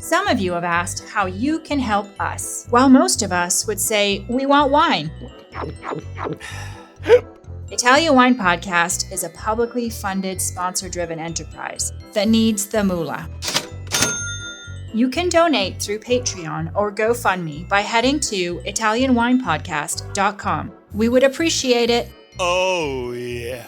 Some of you have asked how you can help us, while most of us would say we want wine. Italian Wine Podcast is a publicly funded, sponsor-driven enterprise that needs the moolah. You can donate through Patreon or GoFundMe by heading to ItalianWinePodcast.com. We would appreciate it. Oh, yeah.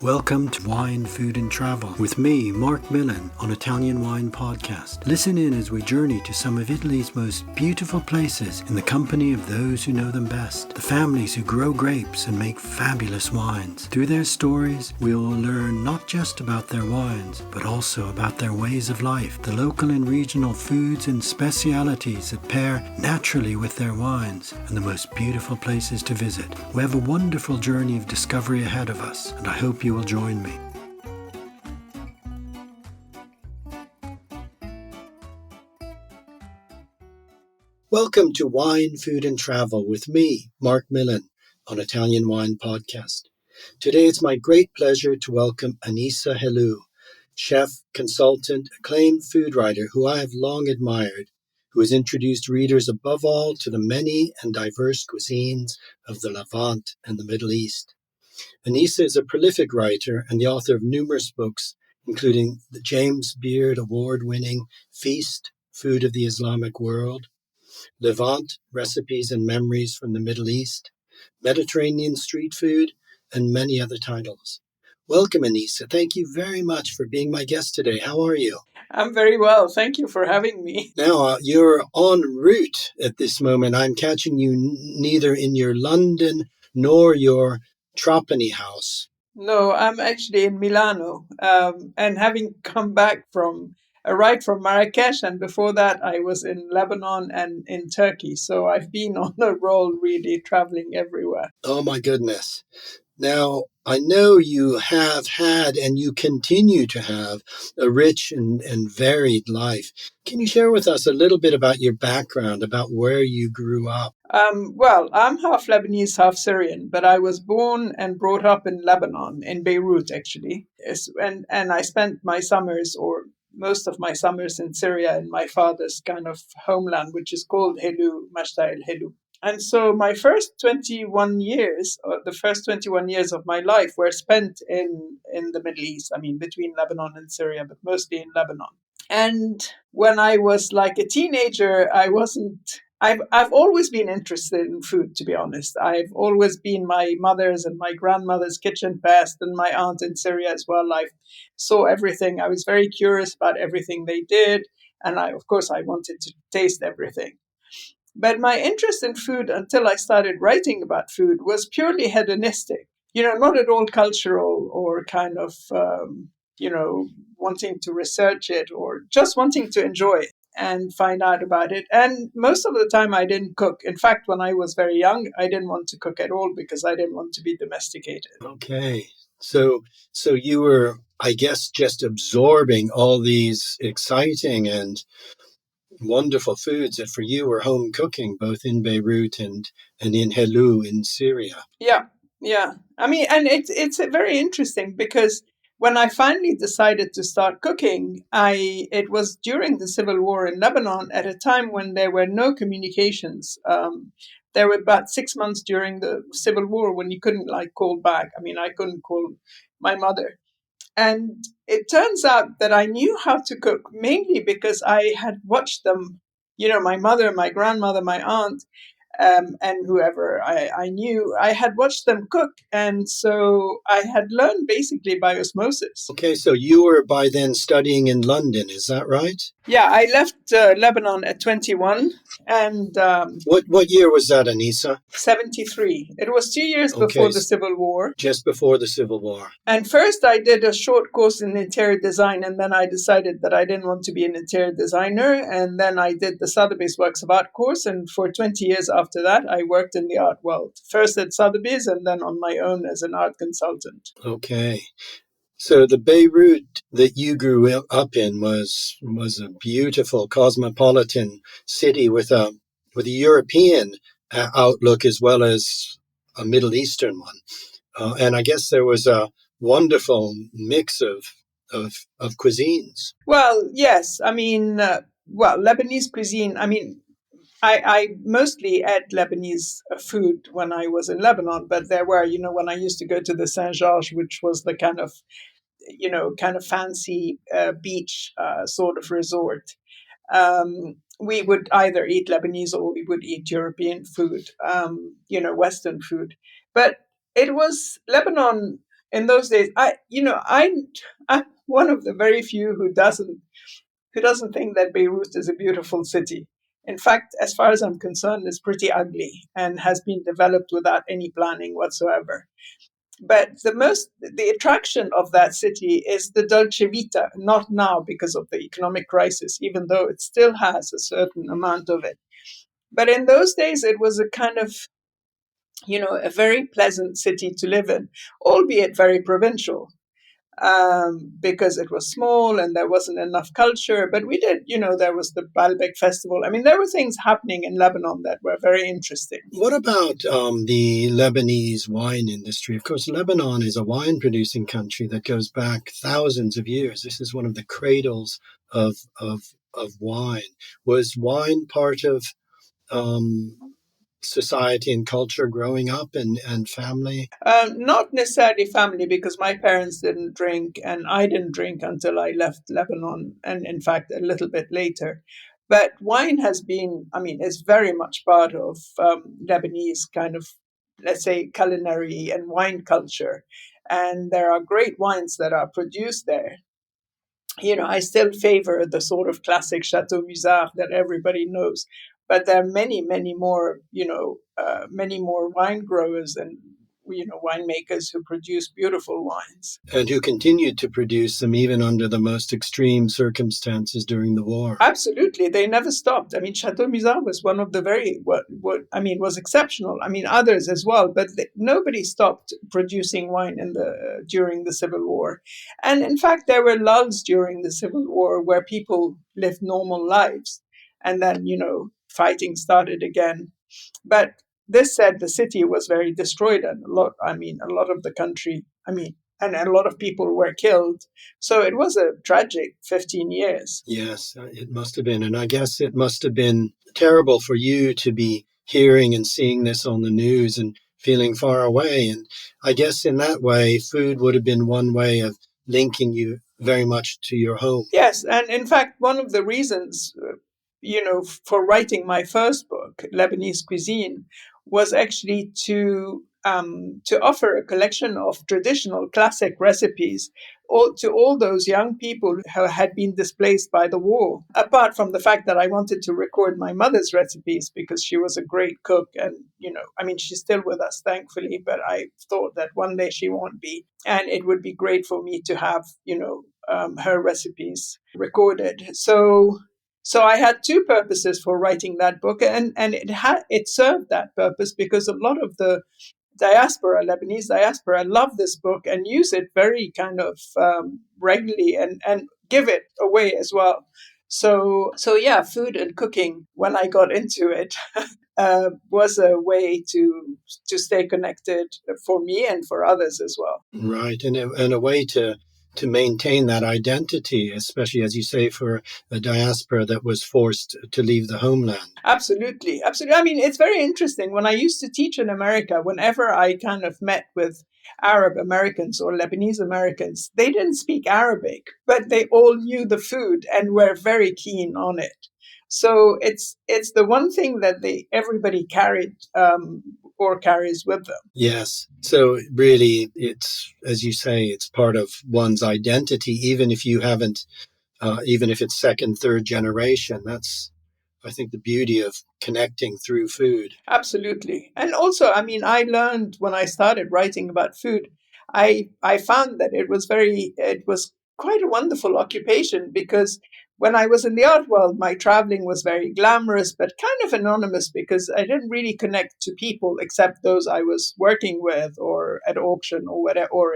Welcome to Wine, Food and Travel with me, Marc Millon, on Italian Wine Podcast. Listen in as we journey to some of Italy's most beautiful places in the company of those who know them best, the families who grow grapes and make fabulous wines. Through their stories, we will learn not just about their wines, but also about their ways of life, the local and regional foods and specialities that pair naturally with their wines, and the most beautiful places to visit. We have a wonderful journey of discovery ahead of us, and I hope you will join me. Welcome to Wine, Food and Travel with me, Marc Millon, on Italian Wine Podcast. Today it's my great pleasure to welcome Anissa Helou, chef, consultant, acclaimed food writer who I have long admired, who has introduced readers above all to the many and diverse cuisines of the Levant and the Middle East. Anissa is a prolific writer and the author of numerous books, including the James Beard award-winning Feast, Food of the Islamic World, Levant, Recipes and Memories from the Middle East, Mediterranean Street Food, and many other titles. Welcome, Anissa. Thank you very much for being my guest today. How are you? I'm very well. Thank you for having me. Now, you're en route at this moment. I'm catching you neither in your London nor your Trapani house. No, I'm actually in Milano, and having come back from a ride from Marrakesh, and before that I was in Lebanon and in Turkey. So I've been on a roll, really traveling everywhere. Oh my goodness. Now, I know you have had and you continue to have a rich and varied life. Can you share with us a little bit about your background, about where you grew up? Well, I'm half Lebanese, half Syrian, but I was born and brought up in Lebanon, in Beirut, actually. And I spent my summers, or most of my summers, in Syria, in my father's kind of homeland, which is called Helou, Mashta el Helou. And so my first 21 years, or the first 21 years of my life were spent in the Middle East. I mean, between Lebanon and Syria, but mostly in Lebanon. And when I was like a teenager, I've always been interested in food, to be honest. I've always been my mother's and my grandmother's kitchen past, and my aunt in Syria as well. I saw everything. I was very curious about everything they did. And of course, I wanted to taste everything. But my interest in food until I started writing about food was purely hedonistic, not at all cultural or kind of, wanting to research it or just wanting to enjoy it and find out about it. And most of the time I didn't cook. In fact, when I was very young, I didn't want to cook at all because I didn't want to be domesticated. Okay. So you were, I guess, just absorbing all these exciting and wonderful foods that for you were home cooking, both in Beirut and in Helou in Syria. Yeah. I mean, and it's very interesting because when I finally decided to start cooking, it was during the civil war in Lebanon at a time when there were no communications. There were about 6 months during the civil war when you couldn't call back. I mean, I couldn't call my mother. And it turns out that I knew how to cook mainly because I had watched them, my mother, my grandmother, my aunt, and whoever I knew, I had watched them cook. And so I had learned basically by osmosis. Okay, so you were by then studying in London, is that right? Yeah, I left Lebanon at 21. And what year was that, Anissa? 73. It was 2 years before the Civil War. Just before the Civil War. And first I did a short course in interior design, and then I decided that I didn't want to be an interior designer. And then I did the Sotheby's Works of Art course. And for 20 years after that, I worked in the art world. First at Sotheby's and then on my own as an art consultant. Okay. So the Beirut that you grew up in was a beautiful cosmopolitan city with a European outlook as well as a Middle Eastern one. And I guess there was a wonderful mix of cuisines. Well, yes. I mean, Lebanese cuisine. I mean, I mostly ate Lebanese food when I was in Lebanon, but there were, when I used to go to the Saint Georges, which was the kind of fancy beach sort of resort, we would either eat Lebanese or we would eat European food, Western food. But it was Lebanon in those days. I'm one of the very few who doesn't think that Beirut is a beautiful city. In fact, as far as I'm concerned, it's pretty ugly and has been developed without any planning whatsoever. But the attraction of that city is the Dolce Vita, not now because of the economic crisis, even though it still has a certain amount of it. But in those days, it was a kind of, a very pleasant city to live in, albeit very provincial, because it was small and there wasn't enough culture. But we did, there was the Baalbek festival. I mean, there were things happening in Lebanon that were very interesting. What about the Lebanese wine industry? Of course, Lebanon is a wine producing country that goes back thousands of years. This is one of the cradles of wine. Was wine part of um, society and culture growing up and family? Not necessarily family, because my parents didn't drink and I didn't drink until I left Lebanon, and in fact, a little bit later. But wine has been, I mean, is very much part of Lebanese kind of, let's say, culinary and wine culture. And there are great wines that are produced there. I still favor the sort of classic Chateau Musard that everybody knows. But there are many, many more, many more wine growers and, winemakers who produce beautiful wines. And who continued to produce them even under the most extreme circumstances during the war. Absolutely. They never stopped. I mean, Chateau Musard was one of the was exceptional. I mean, others as well, but nobody stopped producing wine during the Civil War. And in fact, there were lulls during the Civil War where people lived normal lives. And then, fighting started again. But this said, the city was very destroyed, and a lot of the country, and a lot of people were killed. So it was a tragic 15 years. Yes, it must have been. And I guess it must have been terrible for you to be hearing and seeing this on the news and feeling far away. And I guess in that way, food would have been one way of linking you very much to your home. Yes. And in fact, one of the reasons, for writing my first book, Lebanese Cuisine, was actually to offer a collection of traditional classic recipes to all those young people who had been displaced by the war. Apart from the fact that I wanted to record my mother's recipes because she was a great cook, and she's still with us, thankfully. But I thought that one day she won't be, and it would be great for me to have her recipes recorded. So I had two purposes for writing that book, and it served that purpose because a lot of the Lebanese diaspora, love this book and use it very kind of regularly and give it away as well. So yeah, food and cooking, when I got into it, was a way to stay connected for me and for others as well. Right, and a way to maintain that identity, especially, as you say, for a diaspora that was forced to leave the homeland. Absolutely. Absolutely. I mean, it's very interesting. When I used to teach in America, whenever I kind of met with Arab Americans or Lebanese Americans, they didn't speak Arabic, but they all knew the food and were very keen on it. So it's the one thing that everybody carried or carries with them. Yes. So really, it's, as you say, it's part of one's identity, even if you haven't, even if it's second, third generation. That's, I think, the beauty of connecting through food. Absolutely. And also, I learned when I started writing about food, I found that it was quite a wonderful occupation, because when I was in the art world, my traveling was very glamorous, but kind of anonymous, because I didn't really connect to people except those I was working with or at auction or whatever, or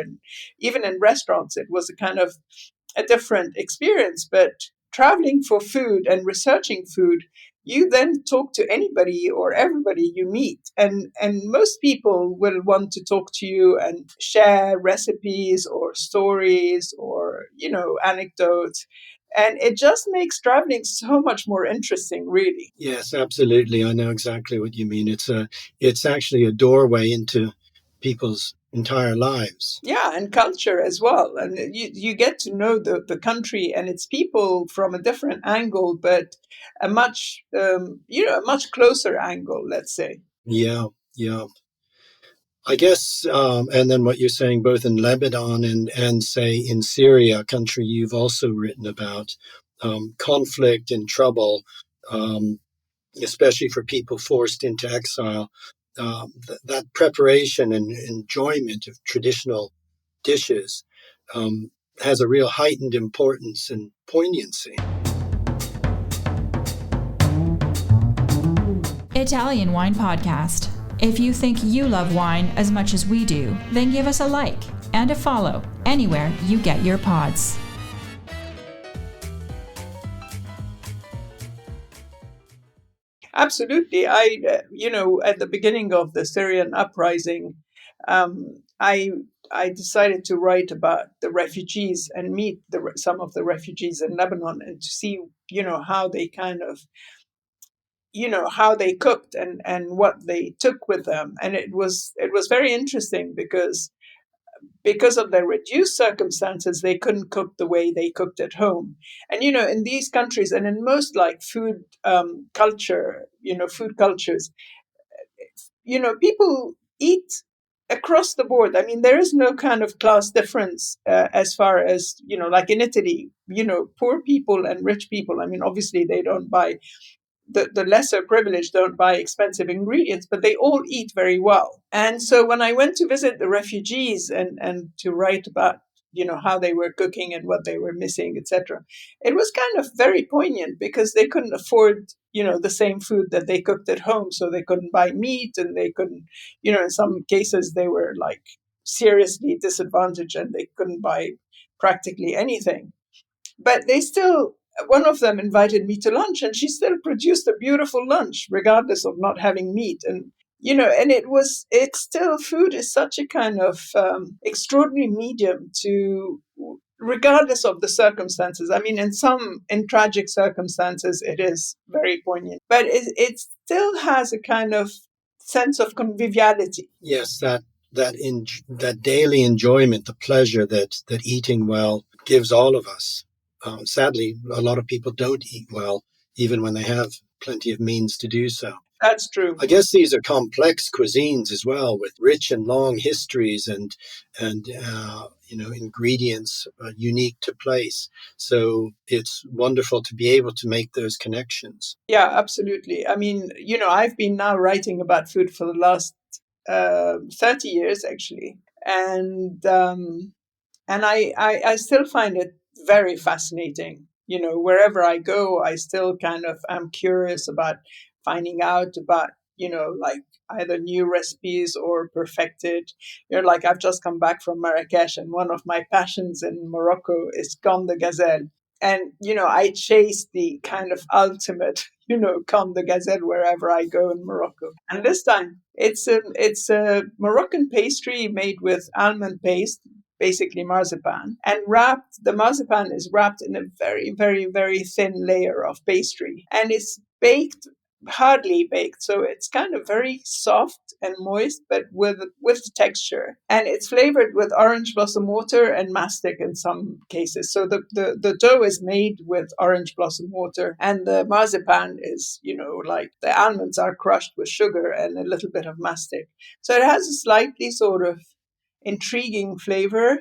even in restaurants. It was a kind of a different experience. But traveling for food and researching food you then talk to anybody or everybody you meet, and most people will want to talk to you and share recipes or stories or anecdotes, and it just makes traveling so much more interesting, really. Yes, absolutely. I know exactly what you mean. It's actually a doorway into people's entire lives. Yeah, and culture as well. And you get to know the country and its people from a different angle, but a much a much closer angle, let's say. Yeah, yeah. I guess, and then what you're saying, both in Lebanon and say in Syria, a country you've also written about, conflict and trouble, um, especially for people forced into exile. That preparation and enjoyment of traditional dishes has a real heightened importance and poignancy. Italian Wine Podcast. If you think you love wine as much as we do, then give us a like and a follow anywhere you get your pods. Absolutely. At the beginning of the Syrian uprising, I decided to write about the refugees and meet some of the refugees in Lebanon and to see, how they kind of, how they cooked and what they took with them. And it was very interesting because of their reduced circumstances, they couldn't cook the way they cooked at home. And, in these countries and in most like food food cultures, people eat across the board. I mean, there is no kind of class difference as far as, like in Italy, poor people and rich people. I mean, obviously they don't buy the lesser privileged don't buy expensive ingredients, but they all eat very well. And so when I went to visit the refugees and to write about, how they were cooking and what they were missing, etc., it was kind of very poignant because they couldn't afford, the same food that they cooked at home. So they couldn't buy meat and they couldn't, in some cases they were like seriously disadvantaged and they couldn't buy practically anything. But they still, one of them invited me to lunch and she still produced a beautiful lunch regardless of not having meat. And and it's still, food is such a kind of extraordinary medium to, regardless of the circumstances. I mean, in tragic circumstances it is very poignant, but it still has a kind of sense of conviviality. Yes, that daily enjoyment, the pleasure that eating well gives all of us. Sadly, a lot of people don't eat well, even when they have plenty of means to do so. That's true. I guess these are complex cuisines as well, with rich and long histories and ingredients unique to place. So it's wonderful to be able to make those connections. Yeah, absolutely. I mean, I've been now writing about food for the last 30 years, actually. And I still find it very fascinating. Wherever I go, I still kind of am curious about finding out about, like either new recipes or perfected. Like I've just come back from Marrakesh, and one of my passions in Morocco is Comme de Gazelle. And, I chase the kind of ultimate, Comme de Gazelle wherever I go in Morocco. And this time it's a Moroccan pastry made with almond paste, basically marzipan, and the marzipan is wrapped in a very, very, very thin layer of pastry. And it's baked, hardly baked, so it's kind of very soft and moist, but with texture. And it's flavored with orange blossom water and mastic in some cases. So the dough is made with orange blossom water, and the marzipan is, like the almonds are crushed with sugar and a little bit of mastic. So it has a slightly sort of intriguing flavor,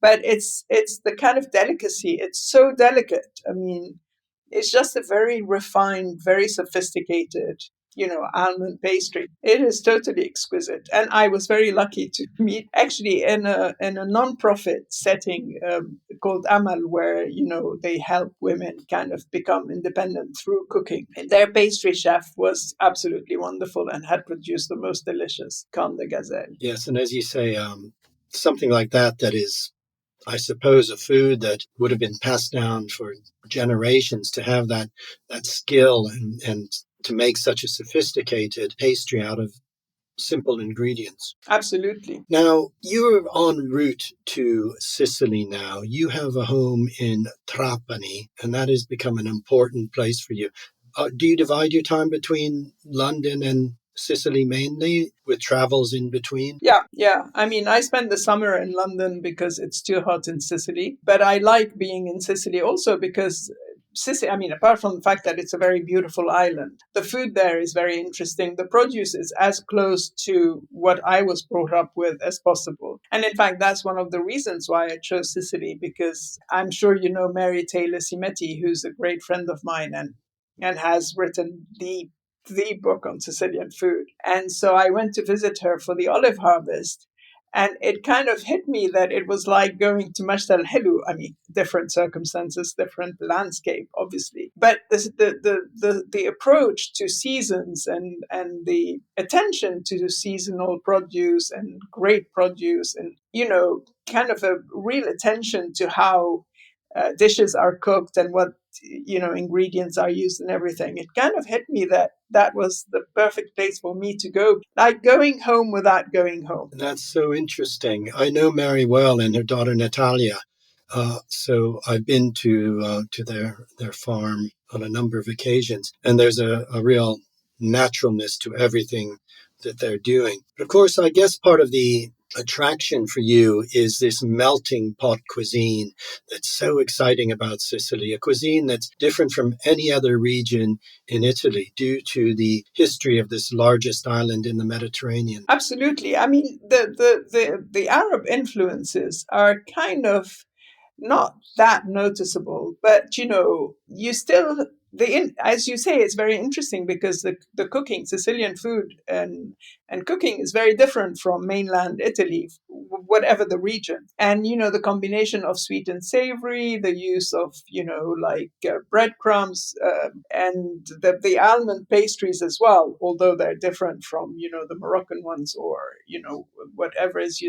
but it's the kind of delicacy. It's so delicate. I mean, it's just a very refined, very sophisticated, almond pastry. It is totally exquisite. And I was very lucky to meet actually in a non-profit setting called Amal, where, they help women kind of become independent through cooking. And their pastry chef was absolutely wonderful and had produced the most delicious Comme de Gazelle. Yes, and as you say, something like that is I suppose, a food that would have been passed down for generations to have that skill and to make such a sophisticated pastry out of simple ingredients. Absolutely. Now, you're en route to Sicily now. You have a home in Trapani, and that has become an important place for you. Do you divide your time between London and Sicily mainly, with travels in between? Yeah. I mean, I spend the summer in London because it's too hot in Sicily, but I like being in Sicily also because Sicily, I mean, apart from the fact that it's a very beautiful island, the food there is very interesting. The produce is as close to what I was brought up with as possible. And in fact, that's one of the reasons why I chose Sicily, because I'm sure you know Mary Taylor Simetti, who's a great friend of mine and has written the book on Sicilian food. And so I went to visit her for the olive harvest. And it kind of hit me that it was like going to Anissa Helou. I mean, different circumstances, different landscape, obviously. But the approach to seasons and the attention to seasonal produce and great produce and, kind of a real attention to how dishes are cooked and what ingredients are used and everything, it kind of hit me that that was the perfect place for me to go, like going home without going home. That's so interesting. I know Mary well and her daughter Natalia. So I've been to their farm on a number of occasions, and there's a real naturalness to everything that they're doing. But of course, I guess part of the attraction for you is this melting pot cuisine that's so exciting about Sicily, a cuisine that's different from any other region in Italy due to the history of this largest island in the Mediterranean. Absolutely. I mean, the Arab influences are kind of not that noticeable, but you still as you say, it's very interesting because the cooking, Sicilian food and cooking is very different from mainland Italy, whatever the region. And the combination of sweet and savory, the use of breadcrumbs, and the almond pastries as well, although they're different from the Moroccan ones or whatever is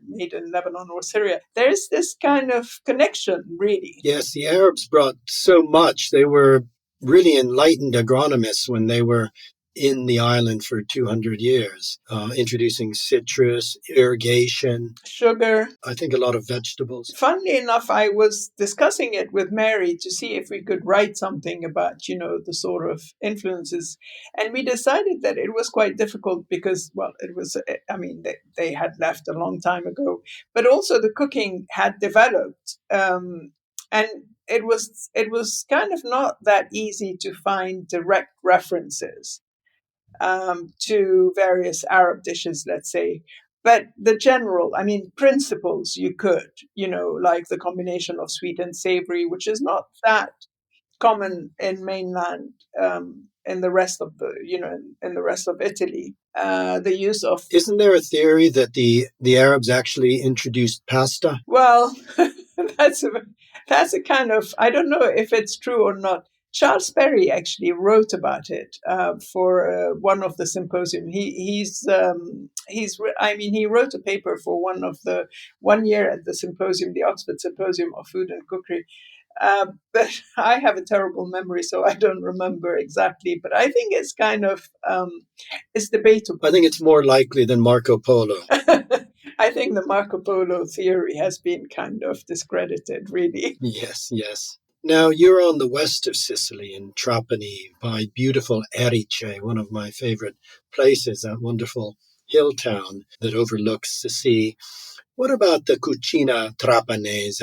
made in Lebanon or Syria. There's this kind of connection, really. Yes, the Arabs brought so much. They were really enlightened agronomists when they were in the island for 200 years, introducing citrus, irrigation, sugar. I think a lot of vegetables. Funnily enough, I was discussing it with Mary to see if we could write something about, the sort of influences. And we decided that it was quite difficult because, well, it was, I mean, they had left a long time ago, but also the cooking had developed. And it was kind of not that easy to find direct references to various Arab dishes, let's say. But the general, I mean, principles you could, like the combination of sweet and savory, which is not that common in mainland, in the rest of in the rest of Italy. The use of... Isn't there a theory that the Arabs actually introduced pasta? Well, that's a kind of, I don't know if it's true or not. Charles Perry actually wrote about it for one of the symposium. He wrote a paper for one year at the symposium, the Oxford Symposium of Food and Cookery. But I have a terrible memory, so I don't remember exactly. But I think it's kind of it's debatable. I think it's more likely than Marco Polo. I think the Marco Polo theory has been kind of discredited, really. Yes. Now, you're on the west of Sicily in Trapani by beautiful Erice, one of my favorite places, that wonderful hill town that overlooks the sea. What about the cucina trapanese?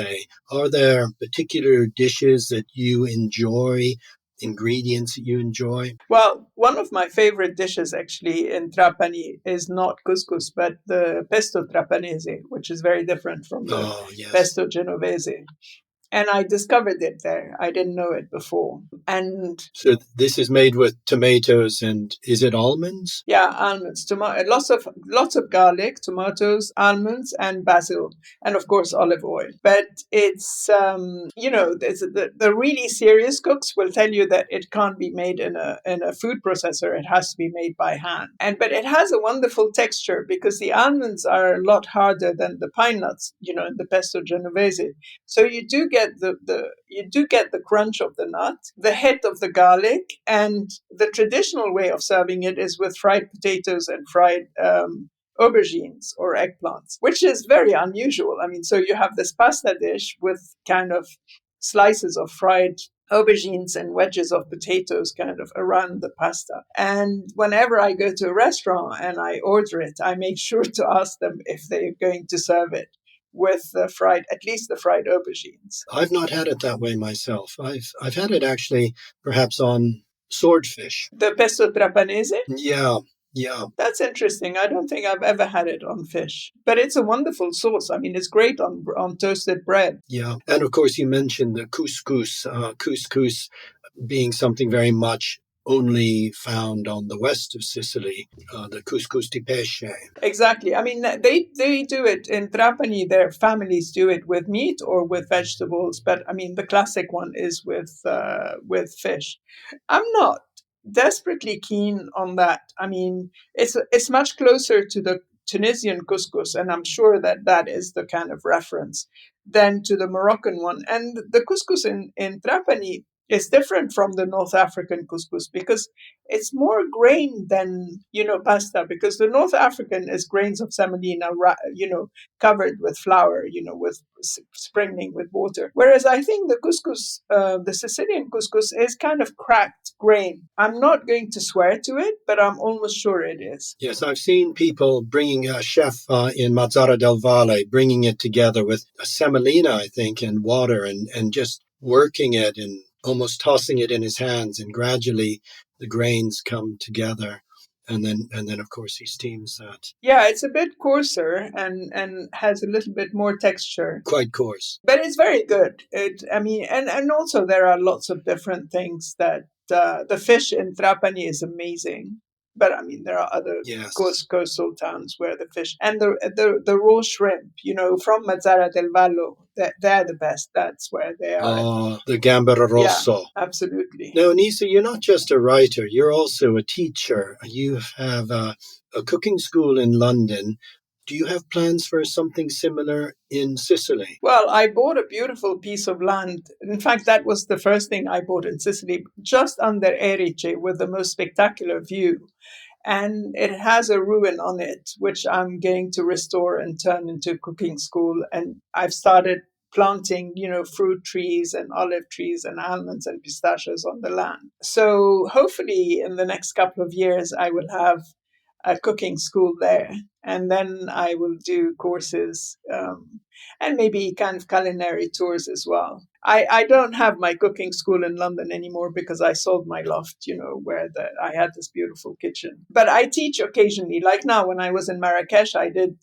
Are there particular dishes that you enjoy, ingredients that you enjoy? Well, one of my favorite dishes actually in Trapani is not couscous, but the pesto trapanese, which is very different from the pesto genovese. And I discovered it there. I didn't know it before. And So this is made with tomatoes and is it almonds? yeah, almonds, lots of garlic, tomatoes, almonds, and basil, and of course olive oil. But it's the really serious cooks will tell you that it can't be made in a food processor. It has to be made by hand. But it has a wonderful texture because the almonds are a lot harder than the pine nuts, in the pesto genovese. So you do get the crunch of the nut, the hit of the garlic, and the traditional way of serving it is with fried potatoes and fried aubergines or eggplants, which is very unusual. I mean, so you have this pasta dish with kind of slices of fried aubergines and wedges of potatoes kind of around the pasta. And whenever I go to a restaurant and I order it, I make sure to ask them if they're going to serve it with at least the fried aubergines. I've not had it that way myself. I've had it actually perhaps on swordfish. The pesto trapanese? Yeah. Yeah. That's interesting. I don't think I've ever had it on fish, but it's a wonderful sauce. I mean, it's great on toasted bread. Yeah. And of course, you mentioned the couscous, couscous being something very much only found on the west of Sicily, the couscous di pesce. Exactly. I mean, they do it in Trapani. Their families do it with meat or with vegetables, but I mean, the classic one is with fish. I'm not desperately keen on that. I mean, it's much closer to the Tunisian couscous, and I'm sure that is the kind of reference, than to the Moroccan one. And the couscous in Trapani is different from the North African couscous because it's more grain than, pasta, because the North African is grains of semolina, covered with flour, with sprinkling with water. Whereas I think the couscous, the Sicilian couscous is kind of cracked grain. I'm not going to swear to it, but I'm almost sure it is. Yes, I've seen people bringing a chef in Mazzara del Valle, bringing it together with a semolina, I think, and water and just working it and almost tossing it in his hands, and gradually the grains come together, and then of course he steams that. Yeah, it's a bit coarser and has a little bit more texture. Quite coarse, but it's very good. And also there are lots of different things that the fish in Trapani is amazing. But I mean, there are other coastal towns where the fish and the raw shrimp, from Mazzara del Vallo, they're the best. That's where they are. Oh, the gambero rosso. Yeah, absolutely. Now, Anissa, you're not just a writer, you're also a teacher. You have a cooking school in London. Do you have plans for something similar in Sicily? Well, I bought a beautiful piece of land. In fact, that was the first thing I bought in Sicily, just under Erice, with the most spectacular view. And it has a ruin on it, which I'm going to restore and turn into a cooking school. And I've started planting, fruit trees and olive trees and almonds and pistachios on the land. So hopefully in the next couple of years, I will have a cooking school there. And then I will do courses and maybe kind of culinary tours as well. I don't have my cooking school in London anymore because I sold my loft, where I had this beautiful kitchen. But I teach occasionally. Like now, when I was in Marrakesh, I did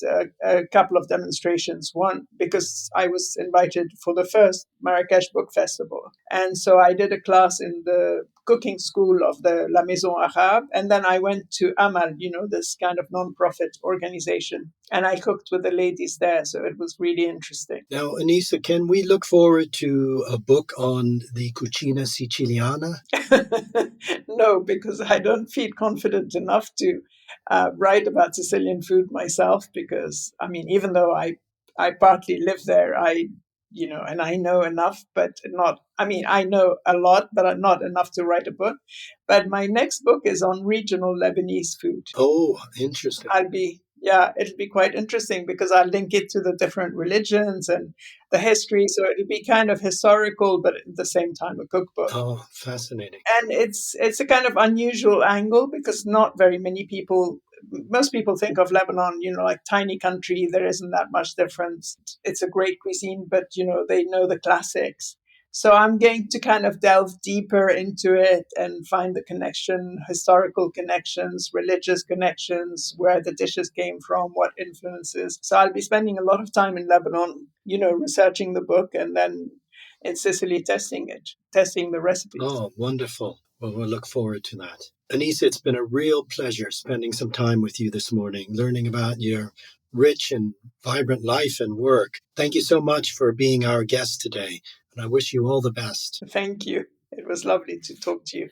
a couple of demonstrations. One, because I was invited for the first Marrakesh Book Festival. And so I did a class in the cooking school of the La Maison Arabe. And then I went to Amal, this kind of non-profit organization. And I cooked with the ladies there. So it was really interesting. Now, Anissa, can we look forward to a book on the cucina siciliana? No, because I don't feel confident enough to write about Sicilian food myself. Because, I mean, even though I partly live there, and I know enough, but not, I know a lot, but not enough to write a book. But my next book is on regional Lebanese food. Oh, interesting. It'll be quite interesting because I'll link it to the different religions and the history. So it'll be kind of historical, but at the same time, a cookbook. Oh, fascinating. And it's a kind of unusual angle because not very many people, most people think of Lebanon, like tiny country. There isn't that much difference. It's a great cuisine, but, they know the classics. So I'm going to kind of delve deeper into it and find the connection, historical connections, religious connections, where the dishes came from, what influences. So I'll be spending a lot of time in Lebanon, researching the book and then Sicily testing the recipes. Oh, wonderful. Well, we'll look forward to that. Anissa, it's been a real pleasure spending some time with you this morning, learning about your rich and vibrant life and work. Thank you so much for being our guest today, and I wish you all the best. Thank you. It was lovely to talk to you.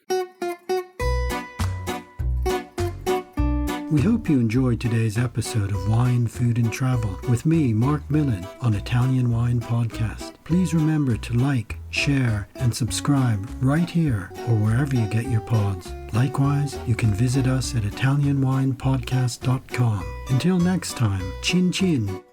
We hope you enjoyed today's episode of Wine, Food and Travel with me, Marc Millon, on Italian Wine Podcast. Please remember to like, share and subscribe right here or wherever you get your pods. Likewise, you can visit us at ItalianWinePodcast.com. Until next time, chin chin.